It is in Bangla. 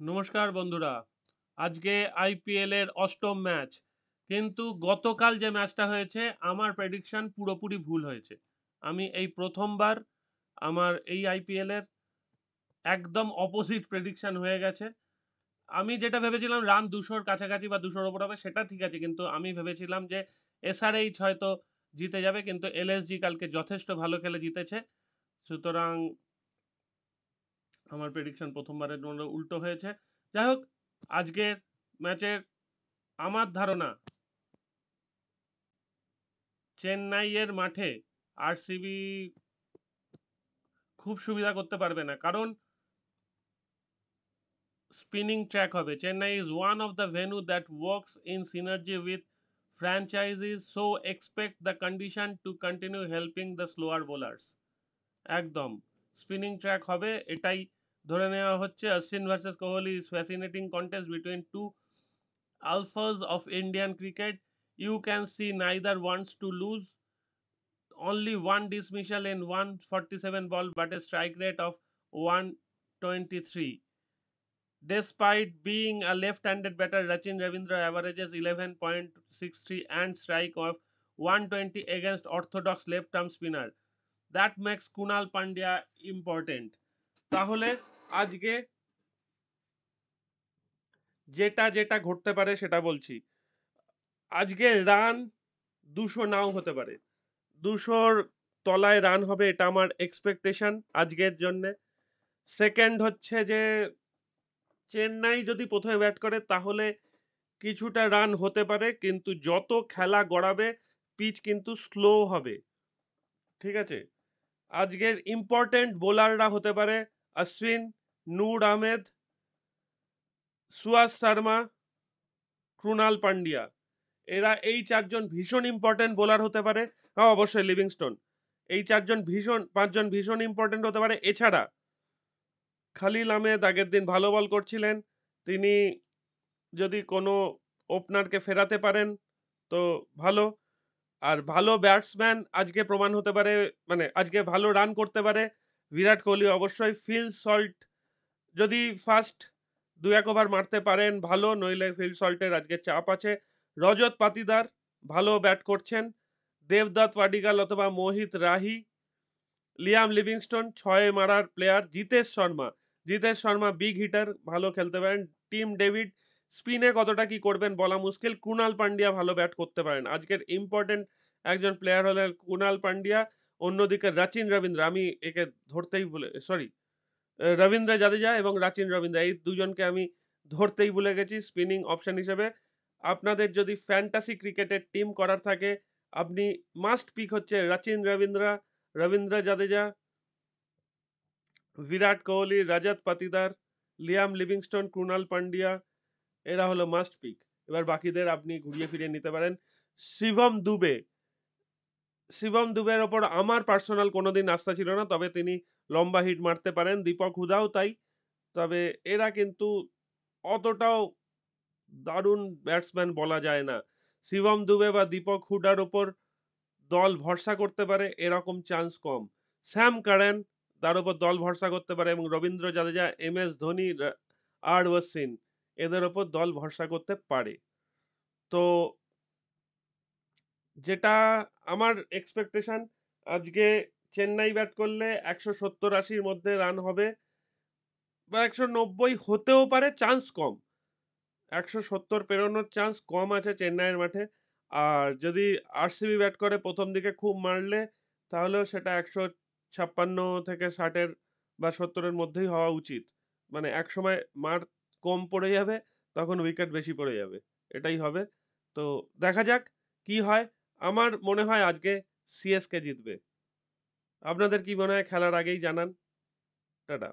নমস্কার বন্ধুরা। আজকে আইপিএল এর অষ্টম ম্যাচ, কিন্তু গতকাল যে ম্যাচটা হয়েছে আমার প্রেডিকশন পুরোপুরি ভুল হয়েছে। আমি এই প্রথমবার আমার এই আইপিএল এর একদম অপোজিট প্রেডিকশন হয়ে গেছে। আমি যেটা ভেবেছিলাম রান 200-র কাছাকাছি বা 200-র ওপর হবে সেটা ঠিক আছে, কিন্তু আমি ভেবেছিলাম যে এসআরএইচ হয়তো জিতে যাবে, কিন্তু এলএসজি কালকে যথেষ্ট ভালো খেলে জিতেছে। সুতরাং আমার প্রেডিকশন প্রথমবারের জন্য উল্টো হয়েছে। যাই হোক, আজকের ম্যাচের আমার ধারণা চেন্নাইয়ের মাঠে আরসিবি খুব সুবিধা করতে পারবে না, কারণ স্পিনিং ট্র্যাক হবে। Chennai is one of the venue that works in synergy with franchises, so expect the condition to continue helping the slower bowlers. একদম স্পিনিং ট্র্যাক হবে, এটাই ধরে নেওয়া হচ্ছে। Ashwin versus Kohli is fascinating contest between two alphas of Indian cricket. You can see neither wants to lose. Only one dismissal in 147 ball, but a strike rate of 123. Despite being a left-handed batter, Rachin Ravindra averages 11.63 and strike of 120 against orthodox left-arm spinner. That makes Kunal Pandya important. তাহলে আজকে যেটা যেটা ঘটতে পারে সেটা বলছি। আজকে রান 200 নাও হতে পারে, 200-র তলায় রান হবে, এটা আমার এক্সপেকটেশন আজকের জন্যে। সেকেন্ড হচ্ছে যে চেন্নাই যদি প্রথমে ব্যাট করে তাহলে কিছুটা রান হতে পারে, কিন্তু যত খেলা গড়াবে পিচ কিন্তু স্লো হবে। ঠিক আছে, আজকের ইম্পর্টেন্ট বোলাররা হতে পারে অশ্বিন, নূর আহমেদ, সুয়াস শর্মা, ক্রুনাল পান্ডিয়া। এরা এই চারজন ভীষণ ইম্পর্টেন্ট বোলার হতে পারে। হ্যাঁ, অবশ্যই লিভিংস্টোন। এই পাঁচজন ভীষণ ইম্পর্টেন্ট হতে পারে। এছাড়া খালিল আহমেদ আগের দিন ভালো বল করছিলেন, তিনি যদি কোনো ওপেনারকে ফেরাতে পারেন তো ভালো। আর ভালো ব্যাটসম্যান আজকে প্রমাণ হতে পারে, মানে আজকে ভালো রান করতে পারে বিরাট কোহলি। অবশ্যই ফিল সল্ট যদি ফার্স্ট 2-1 ওভার মারতে পারেন ভালো, নইলে ফিল সল্টের আজকে চাপ আছে। রজত পাতিদার ভালো ব্যাট করছেন। দেবদত্ত পাডিগাল অথবা মোহিত রাহি, লিয়াম লিভিংস্টোন 6 মারার player. Jitesh Sharma big hitter, ভালো খেলতে পারেন। টিম ডেভিড স্পিনে কতটা কি করবেন বলা মুশকিল। কুনাল পান্ডিয়া ভালো ব্যাট করতে পারেন। আজকের ইম্পর্টেন্ট একজন প্লেয়ার হলেন কুনাল পান্ডিয়া। অন্যদিকে রাচিন রবীন্দ্র, আমি একে ধরতেই ভুলে, সরি, রবীন্দ্র জাদেজা এবং রাচিন রবীন্দ্র, এই দুজনকে আমি ধরতেই ভুলে গেছি স্পিনিং অপশন হিসেবে। আপনাদের যদি ফ্যান্টাসি ক্রিকেটের টিম করার থাকে, আপনি মাস্ট পিক হচ্ছে রাচিন রবীন্দ্র, রবীন্দ্র জাদেজা, বিরাট কোহলি, রজত পাতিদার, লিয়াম লিভিংস্টোন, ক্রুনাল পান্ডিয়া, এরা হলো মাস্ট পিক। এবার বাকিদের আপনি ঘুরিয়ে ফিরিয়ে নিতে পারেন। শিবম দুবে, শিবম দুবের ওপর আমার পার্সোনাল কোনোদিন আস্থা ছিল না, তবে তিনি লম্বা হিট মারতে পারেন। দীপক হুদাও তাই। তবে এরা কিন্তু অতটাও দারুণ ব্যাটসম্যান বলা যায় না। শিবম দুবে বা দীপক হুডার ওপর দল ভরসা করতে পারে এরকম চান্স কম। স্যাম কারেন, তার উপর দল ভরসা করতে পারে, এবং রবীন্দ্র জাদেজা, এম এস ধোনি আর অশ্বিন, এদের ওপর দল ভরসা করতে পারে। তো যেটা আমার এক্সপেকটেশন, আজকে চেন্নাই ব্যাট করলে 170-80-র মধ্যে রান হবে, বা 190 হতেও পারে, চান্স কম। 170 পেরোনোর চান্স কম আছে চেন্নাইয়ের মাঠে। আর যদি আরসিবি ব্যাট করে প্রথম দিকে খুব মারলে, তাহলেও সেটা 156 থেকে 60-এর বা 70-এর মধ্যেই হওয়া উচিত। মানে এক সময় মার কম পড়ে যাবে, তখন উইকেট বেশি পড়ে যাবে, এটাই হবে। তো দেখা যাক কি হয়। আমার মনে হয় আজকে সিএসকে জিতবে। আপনাদের কি মনে হয় খেলার আগেই জানান। টাটা।